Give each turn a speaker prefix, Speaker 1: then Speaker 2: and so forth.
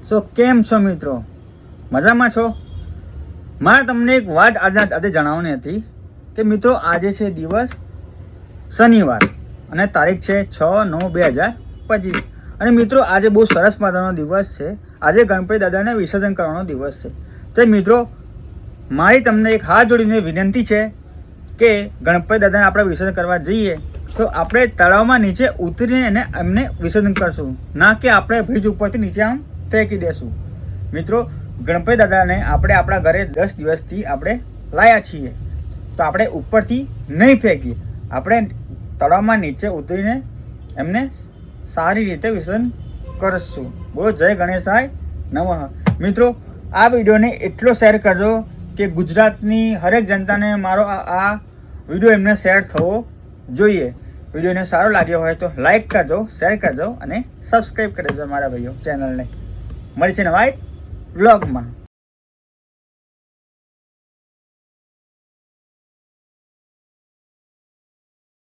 Speaker 1: સો કેમ છો મિત્રો? મજામાં છો? મારે તમને એક વાત આજે જણાવવાની હતી કે મિત્રો આજે છે દિવસ શનિવાર અને તારીખ છે 6/9/2025 અને મિત્રો આજે બહુ સરસ મજાનો દિવસ છે. આજે ગણપતિ દાદાને વિસર્જન કરવાનો દિવસ છે. તો મિત્રો મારી તમને એક હાથ જોડીને વિનંતી છે કે ગણપતિ દાદાને આપણે વિસર્જન કરવા જઈએ તો આપણે તળાવમાં નીચે ઉતરીને એમને વિસર્જન કરશું, ના કે આપણે બ્રિજ ઉપરથી નીચે આમ ફેંકી દેશું. મિત્રો ગણપતિ દાદાને આપણે આપણા ઘરે 10 દિવસથી આપણે લાયા છીએ, તો આપણે ઉપરથી નહીં ફેંકીએ, આપણે તળાવમાં નીચે ઉતરીને એમને સારી રીતે વિસર્જન કરશું. બોલો જય ગણેશાય નમઃ. મિત્રો આ વિડીયોને એટલો શેર કરજો કે ગુજરાતની હરેક જનતાને મારો આ વિડીયો એમને શેર થવો જોઈએ. વિડીયોને સારો લાગ્યો હોય તો લાઈક કરજો, શેર કરજો અને સબસ્ક્રાઈબ કરી દેજો મારા ભાઈઓ ચેનલને. મળી છે નવા વ્લોગમાં.